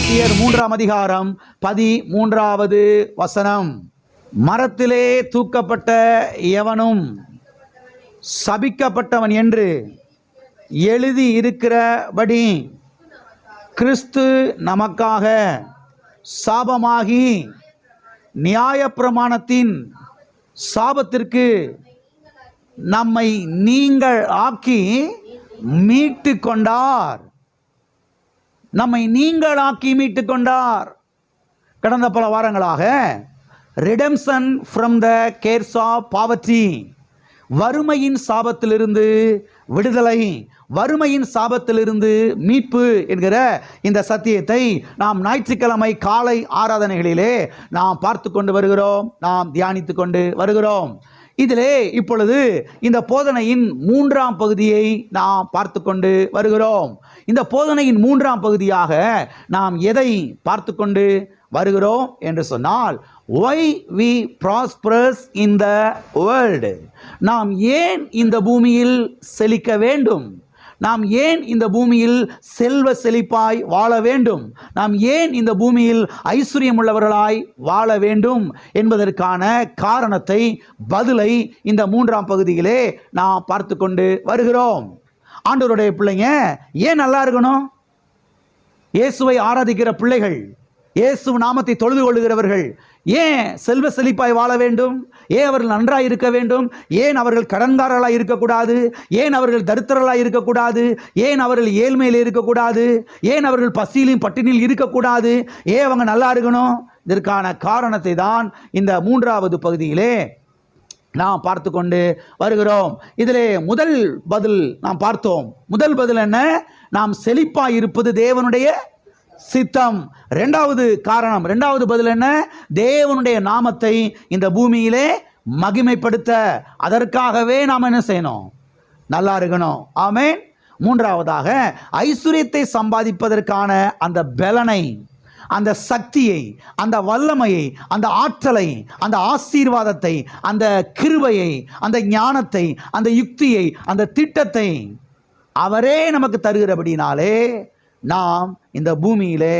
கலாத்தியர் 3ஆம் அதிகாரம் 13வது வசனம். மரத்திலே தூக்கப்பட்ட எவனும் சபிக்கப்பட்டவன் என்று எழுதி இருக்கிறபடி கிறிஸ்து நமக்காக சாபமாகி நியாயப்பிரமாணத்தின் சாபத்திற்கு நம்மை நீங்கள் ஆக்கி மீட்டு கொண்டார். நம்மை நீங்களாக்கி மீட்டு கொண்டார். கடந்த பல வாரங்களாக redemption from the curse of poverty, வறுமையின் சாபத்திலிருந்து விடுதலை, வறுமையின் சாபத்திலிருந்து மீட்பு என்கிற இந்த சத்தியத்தை நாம் ஞாயிற்றுக்கிழமை காலை ஆராதனைகளிலே நாம் பார்த்து கொண்டு வருகிறோம், நாம் தியானித்து கொண்டு வருகிறோம். இதிலே இப்பொழுது இந்த போதனையின் 3ஆம் பகுதியை நாம் பார்த்து கொண்டு வருகிறோம். இந்த போதனையின் 3ஆம் பகுதியாக நாம் எதை பார்த்து கொண்டு வருகிறோம் என்று சொன்னால், why we prosperous in the world. நாம் ஏன் இந்த பூமியில் செழிக்க வேண்டும், நாம் ஏன் இந்த பூமியில் செல்வ செழிப்பாய் வாழ வேண்டும், நாம் ஏன் இந்த பூமியில் ஐஸ்வர்யம் உள்ளவர்களாய் வாழ வேண்டும் என்பதற்கான காரணத்தை, பதிலை இந்த 3ஆம் பகுதியிலே நாம் பார்த்து கொண்டு வருகிறோம். ஆண்டவருடைய பிள்ளைங்க ஏன் நல்லா இருக்கணும்? இயேசுவை ஆராதிக்கிற பிள்ளைகள், இயேசு நாமத்தை தொழுது கொள்ளுகிறவர்கள் ஏன் செல்வ செழிப்பாய் வாழ வேண்டும்? ஏன் அவர்கள் நன்றாய் இருக்க வேண்டும்? ஏன் அவர்கள் கடன்காரர்களாய் இருக்கக்கூடாது? ஏன் அவர்கள் தரித்திரர்களாய் இருக்கக்கூடாது? ஏன் அவர்கள் ஏழ்மையில் இருக்கக்கூடாது? ஏன் அவர்கள் பசியிலும் பட்டினியில் இருக்கக்கூடாது? ஏன் அவங்க நல்லா இருக்கணும்? இதற்கான காரணத்தை தான் இந்த 3வது பகுதியிலே நாம் பார்த்து கொண்டு வருகிறோம். இதிலே முதல் பதில் நாம் பார்த்தோம். முதல் பதில் என்ன? நாம் செழிப்பாய் இருப்பது தேவனுடைய சித்தம். இரண்டாவது காரணம், இரண்டாவது பதில் என்ன? தேவனுடைய நாமத்தை இந்த பூமியிலே மகிமைப்படுத்த, அதற்காகவே நாம் என்ன செய்யணும்? நல்லா இருக்கணும். ஆமென். மூன்றாவதாக, ஐஸ்வர்யத்தை சம்பாதிப்பதற்கான அந்த பலனை, அந்த சக்தியை, அந்த வல்லமையை, அந்த ஆற்றலை, அந்த ஆசீர்வாதத்தை, அந்த கிருபையை, அந்த ஞானத்தை, அந்த யுக்தியை, அந்த திட்டத்தை அவரே நமக்கு தருகிறபடினாலே நாம் இந்த பூமியிலே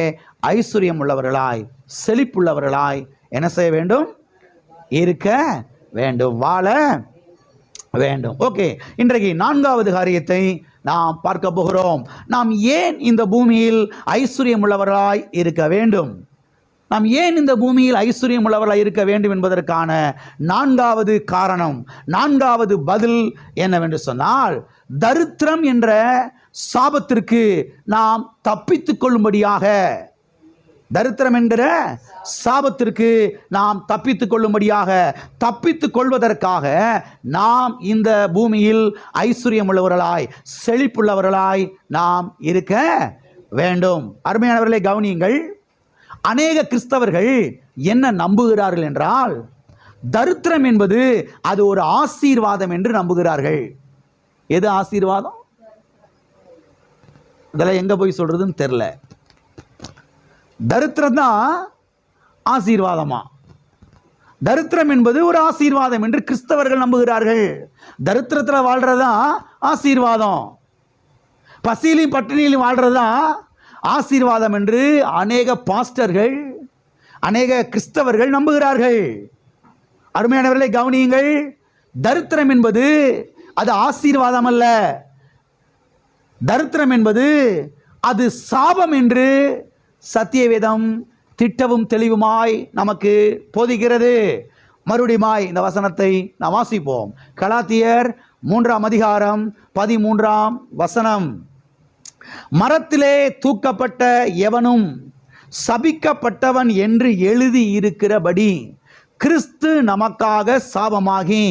ஐஸ்வர்யம் உள்ளவர்களாய், செழிப்புள்ளவர்களாய் என்ன செய்ய வேண்டும்? இருக்க வேண்டும், வாழ வேண்டும். ஓகே, இன்றைக்கு 4வது காரியத்தை நாம் பார்க்க போகிறோம். நாம் ஏன் இந்த பூமியில் ஐஸ்வர்யம் உள்ளவர்களாய் இருக்க வேண்டும்? நாம் ஏன் இந்த பூமியில் ஐஸ்வர்யம் உள்ளவர்களாய் இருக்க வேண்டும் என்பதற்கான 4வது காரணம், 4வது பதில் என்னவென்று சொன்னால், தரித்திரம் என்ற சாபத்திற்கு நாம் தப்பித்துக் கொள்ளும்படியாக, தரித்திரம் என்கிற சாபத்திற்கு நாம் தப்பித்துக் கொள்ளும்படியாக, தப்பித்துக் கொள்வதற்காக நாம் இந்த பூமியில் ஐஸ்வர்யம் உள்ளவர்களாய், செழிப்புள்ளவர்களாய் நாம் இருக்க வேண்டும். அருமையானவர்களை கவனியுங்கள். அநேக கிறிஸ்தவர்கள் என்ன நம்புகிறார்கள் என்றால், தரித்திரம் என்பது அது ஒரு ஆசீர்வாதம் என்று நம்புகிறார்கள். எது ஆசீர்வாதம்? இதெல்லாம் எங்க போய் சொல்றதுன்னு தெரியல. தரித்திரம் தான் ஆசீர்வாதமா? தரித்திரம் என்பது ஒரு ஆசீர்வாதம் என்று கிறிஸ்தவர்கள் நம்புகிறார்கள். தரித்திரத்தில் வாழ்றதுதான் ஆசீர்வாதம், பசியிலும் பட்டினியிலும் வாழ்றதுதான் ஆசீர்வாதம் என்று அநேக பாஸ்டர்கள், அநேக கிறிஸ்தவர்கள் நம்புகிறார்கள். அருமையானவர்களை கவனியுங்கள். தரித்திரம் என்பது அது ஆசீர்வாதம் அல்ல. தரித்திரம் என்பது அது சாபம் என்று சத்தியவேதம் திட்டவும் தெளிவுமாய் நமக்கு போதிக்கிறது. மறுபடியுமாய் இந்த வசனத்தை நாம் வாசிப்போம். கலாத்தியர் 3ஆம் அதிகாரம் 13ஆம் வசனம். மரத்திலே தூக்கப்பட்ட எவனும் சபிக்கப்பட்டவன் என்று எழுதி இருக்கிறபடி கிறிஸ்து நமக்காக சாபமாகி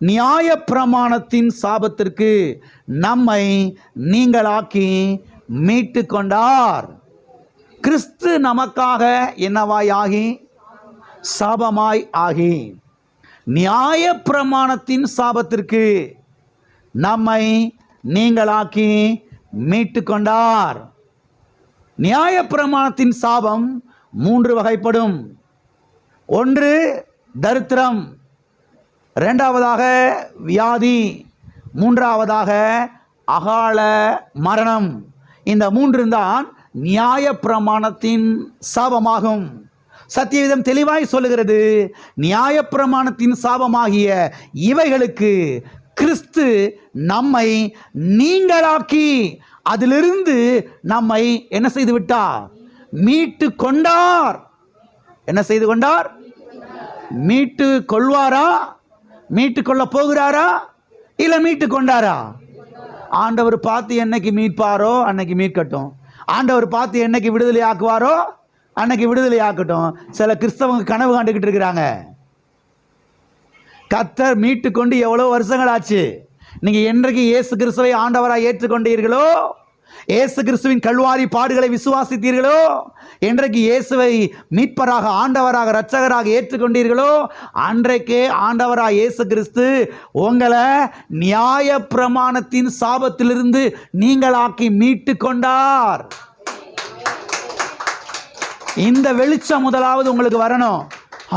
நியாயப்பிரமாணத்தின் சாபத்திற்கு நம்மை நீங்களாக்கி மீட்டு கொண்டார். கிறிஸ்து நமக்காக என்னவாய் ஆகி? சாபமாய் ஆகி, நியாயப்பிரமாணத்தின் சாபத்திற்கு நம்மை நீங்களாக்கி மீட்டு கொண்டார். நியாயப்பிரமாணத்தின் சாபம் 3 வகைப்படும். ஒன்று தரித்திரம், இரண்டாவதாக வியாதி, மூன்றாவதாக அகால மரணம். இந்த 3 தான் நியாயப்பிரமாணத்தின் சாபமாகும். சத்தியவேதம் தெளிவாய் சொல்லுகிறது, நியாயப்பிரமாணத்தின் சாபமாகிய இவைகளுக்கு கிறிஸ்து நம்மை நீங்களாக்கி அதிலிருந்து நம்மை என்ன செய்து விட்டார்? மீட்டு கொண்டார். என்ன செய்து கொண்டார்? மீட்டு கொள்வாரா? மீட்டு கொள்ள போகிறாரா? இல்ல மீட்டு கொண்டாரா? ஆண்டவர் பார்த்து என்னைக்கு மீட்பாரோ அன்னைக்கு மீட்கட்டும். ஆண்டவர் பார்த்து என்னைக்கு விடுதலை ஆக்குவாரோ அன்னைக்கு விடுதலை ஆக்கட்டும். சில கிறிஸ்தவங்க கனவு காண்டுகிட்டு இருக்கிறாங்க. கர்த்தர் மீட்டு கொண்டு எவ்வளவு வருஷங்கள் ஆச்சு. நீங்க என்றைக்கு இயேசு கிறிஸ்துவை ஆண்டவராக ஏற்றுக்கொண்டீர்களோ, இயேசு கிறிஸ்துவின் கல்வாரி பாடுகளை விசுவாசித்தீர்களோ, என்றைக்கு இயேசுவை மீட்பராக ஆண்டவராக இரட்சகராக ஏற்றுக்கொண்டீர்களோ, அன்றைக்கே ஆண்டவராக இயேசு கிறிஸ்து உங்களை நியாயப்பிரமாணத்தின் சாபத்திலிருந்து நீங்களாக்கி மீட்டு கொண்டார். இந்த வெளிச்சம் முதலாவது உங்களுக்கு வரணும்.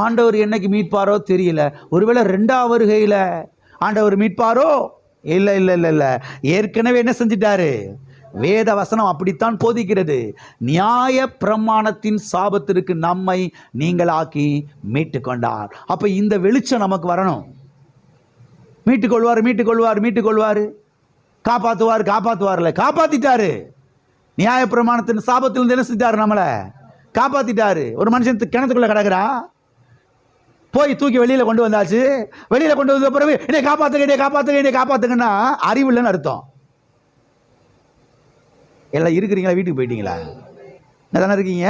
ஆண்டவர் என்னைக்கு மீட்பாரோ தெரியல. ஒருவேளை 2ஆம் வருகையில் ஆண்டவர் மீட்பாரோ? இல்லை இல்லை இல்லை இல்லை. ஏற்கனவே என்ன செஞ்சிட்டாரு? வேத வசனம் அப்படித்தான் போதிக்கிறது. நியாய பிரமாணத்தின் சாபத்திற்கு நம்மை நீங்களாக்கி மீட்டு கொண்டார். அப்ப இந்த வெளிச்சம் நமக்கு வரணும். மீட்டுக்கொள்வார், மீட்டுக்கொள்வார், மீட்டுக்கொள்வார், காப்பாற்றுவார், காப்பாற்றுவார்ல, காப்பாத்திட்டாரு. நியாய பிரமாணத்தின் சாபத்திலிருந்து என்ன செஞ்சாரு? நம்மளை காப்பாத்திட்டாரு. ஒரு மனுஷன் கிணத்துக்குள்ள கிடக்குறா, போய் தூக்கி வெளியில கொண்டு வந்தாச்சு. வெளியில கொண்டு வந்த பிறகு என்னை காப்பாத்துங்க, என்னை காப்பாத்துங்க, என்னை காப்பாத்துங்கன்னா அறிவு இல்லைன்னு அர்த்தம். எல்லாம் இருக்கிறீங்களா? வீட்டுக்கு போயிட்டீங்களா? என்ன தானே இருக்கீங்க?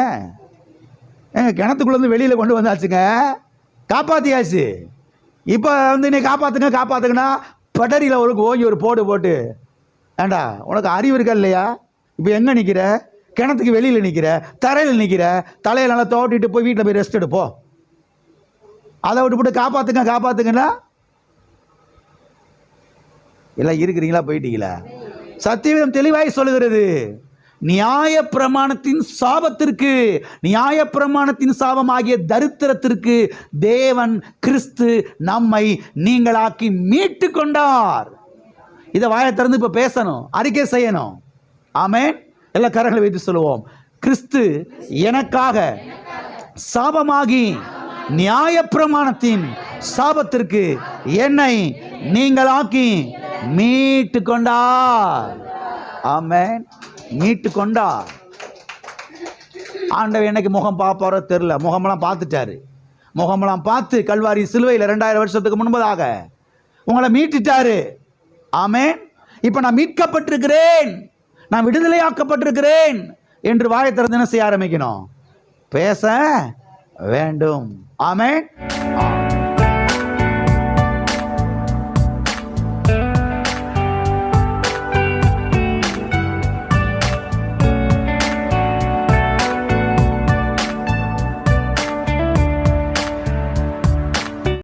கிணத்துக்குள்ள இருந்து வெளியில கொண்டு வந்தாச்சுங்க, காப்பாத்தியாச்சு. இப்போ என்னை காப்பாத்துங்க காப்பாத்துங்கன்னா பட்டரியில் ஓங்கி ஒரு போடு போட்டு, ஏண்டா உனக்கு அறிவு இருக்கா இல்லையா? இப்போ எங்கே நிற்கிற? கிணத்துக்கு வெளியில் நிற்கிற, தரையில் நிற்கிற, தலையை நல்லா தோட்டிட்டு போய் வீட்டில் போய் ரெஸ்ட் எடுப்போம். அதை விட்டு போட்டு காப்பாத்துங்க காப்பாத்துங்கன்னா எல்லாம் இருக்கிறீங்களா? போயிட்டீங்களா? சத்தியவேதம் தெளிவாய் சொல்லுகிறது, நியாய பிரமாணத்தின் சாபத்திற்கு, நியாய பிரமாணத்தின் சாபம் ஆகிய தரித்திரத்திற்கு தேவன் கிறிஸ்து நம்மை நீங்களாக்கி மீட்டு கொண்டார். இதை வாயை திறந்து இப்ப பேசணும், அறிக்கை செய்யணும். ஆமென். எல்லா கரங்களை வைத்து சொல்லுவோம், கிறிஸ்து எனக்காக சாபமாகி நியாய பிரமாணத்தின் சாபத்திற்கு என்னை நீங்களாக்கி மீட்டு கொண்டார். ஆமென். மீட்டு கொண்டார். ஆண்டவர் என்னைக்கு முகம் பார்ப்பாரோ தெரியல. முகமெல்லாம் பார்த்துட்டாரு. முகமெல்லாம் பார்த்து கல்வாரி சிலுவையில் 2000 வருஷத்துக்கு முன்பதாக உங்களை மீட்டுட்டாரு. ஆமென். இப்ப நான் மீட்கப்பட்டிருக்கிறேன், நான் விடுதலையாக்கப்பட்டிருக்கிறேன் என்று வாயை திறந்து என்ன செய்ய ஆரம்பிக்கணும்? பேச வேண்டும். ஆமென்.